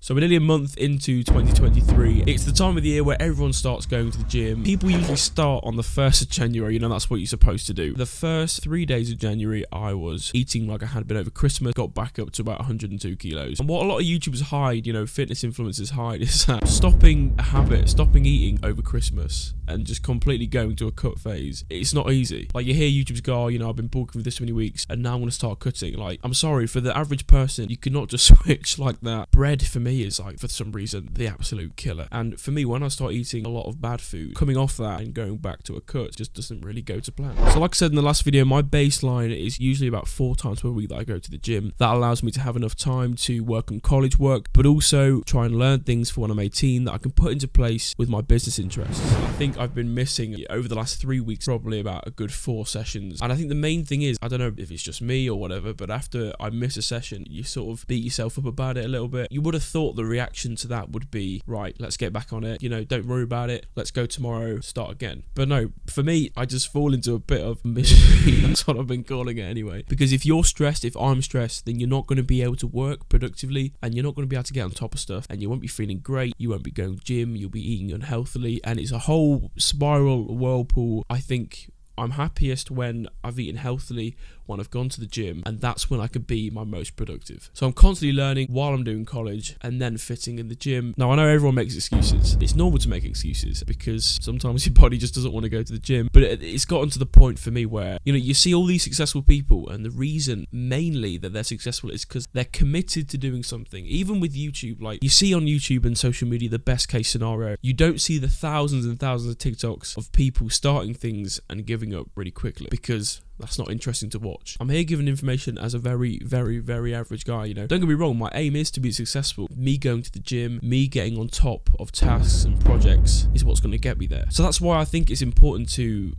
So we're nearly a month into 2023. It's the time of the year where everyone starts going to the gym. People usually start on the 1st of January, you know, that's what you're supposed to do. The first 3 days of January, I was eating like I had been over Christmas, got back up to about 102 kilos. And what a lot of YouTubers hide, you know, fitness influencers hide, is that stopping a habit, stopping eating over Christmas and just completely going to a cut phase, it's not easy. Like, you hear YouTubers go, oh, you know, I've been bulking for this many weeks and now I'm going to start cutting. Like, I'm sorry, for the average person, you could not just switch like that. Bread for me is like, for some reason, the absolute killer. And for me, when I start eating a lot of bad food, coming off that and going back to a cut just doesn't really go to plan. So like I said in the last video, my baseline is usually about 4 times per week that I go to the gym. That allows me to have enough time to work on college work, but also try and learn things for when I'm 18 that I can put into place with my business interests. I think I've been missing over the last 3 weeks probably about a good 4 sessions. And I think the main thing is, I don't know if it's just me or whatever, but after I miss a session, you sort of beat yourself up about it a little bit. You would have thought the reaction to that would be, right, let's get back on it, you know, don't worry about it, let's go tomorrow, start again. But no, for me, I just fall into a bit of misery. That's what I've been calling it anyway. Because if you're stressed, if I'm stressed, then you're not going to be able to work productively and you're not going to be able to get on top of stuff and you won't be feeling great, you won't be going to gym, you'll be eating unhealthily, and it's a whole spiral whirlpool. I think I'm happiest when I've eaten healthily, when I've gone to the gym, and that's when I can be my most productive. So I'm constantly learning while I'm doing college and then fitting in the gym. Now, I know everyone makes excuses. It's normal to make excuses because sometimes your body just doesn't want to go to the gym. But it's gotten to the point for me where, you know, you see all these successful people, and the reason mainly that they're successful is because they're committed to doing something. Even with YouTube, like, you see on YouTube and social media the best case scenario. You don't see the thousands and thousands of TikToks of people starting things and giving up really quickly because that's not interesting to watch. I'm here giving information as a very, very, very average guy, you know. Don't get me wrong, my aim is to be successful. Me going to the gym, me getting on top of tasks and projects is what's going to get me there. So that's why I think it's important to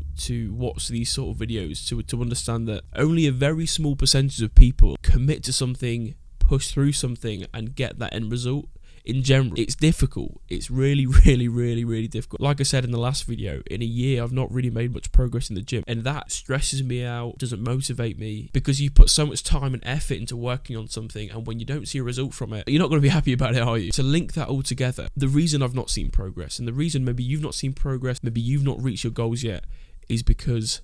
watch these sort of videos, to understand that only a very small percentage of people commit to something, push through something, and get that end result. In general, it's difficult. It's really, really, really, really difficult. Like I said in the last video, in a year, I've not really made much progress in the gym. And that stresses me out, doesn't motivate me, because you put so much time and effort into working on something, and when you don't see a result from it, you're not going to be happy about it, are you? To link that all together, the reason I've not seen progress, and the reason maybe you've not seen progress, maybe you've not reached your goals yet, is because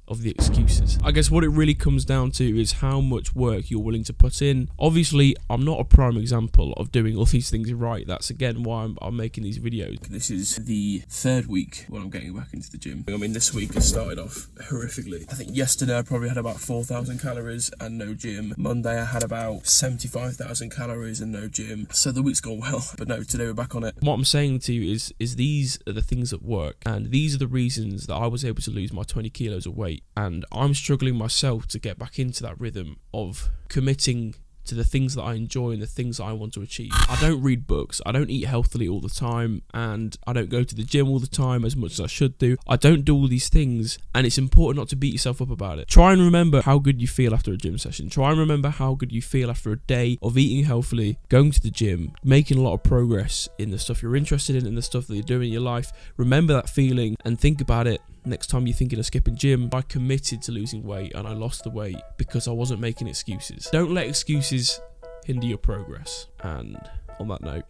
of the excuses. I guess what it really comes down to is how much work you're willing to put in. Obviously, I'm not a prime example of doing all these things right. That's again why I'm making these videos. This is the 3rd week when I'm getting back into the gym. I mean, this week has started off horrifically. I think yesterday I probably had about 4,000 calories and no gym. Monday I had about 75,000 calories and no gym. So the week's gone well, but no, today we're back on it. What I'm saying to you is these are the things that work, and these are the reasons that I was able to lose my 20 kilos of weight. And I'm struggling myself to get back into that rhythm of committing to the things that I enjoy and the things that I want to achieve. I don't read books, I don't eat healthily all the time, and I don't go to the gym all the time as much as I should do. I don't do all these things, and it's important not to beat yourself up about it. Try and remember how good you feel after a gym session. Try and remember how good you feel after a day of eating healthily, going to the gym, making a lot of progress in the stuff you're interested in and the stuff that you're doing in your life. Remember that feeling and think about it. Next time you're thinking of skipping gym, I committed to losing weight and I lost the weight because I wasn't making excuses. Don't let excuses hinder your progress. And on that note,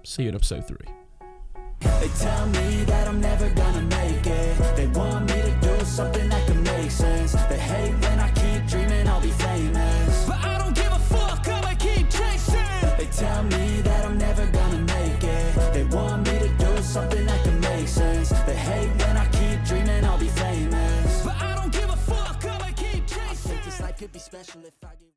see you in episode 3. They tell me that I'm never gonna make it. They want me to do something that can make sense. They hate when I keep dreaming I'll be famous, but I don't give a fuck, I'ma keep chasing. They tell me that I'm never gonna make it. They want me to do something that can make sense. They hate when I keep dreaming I'll be famous, but I don't give a fuck, I'ma keep chasing. I think this life could be special if I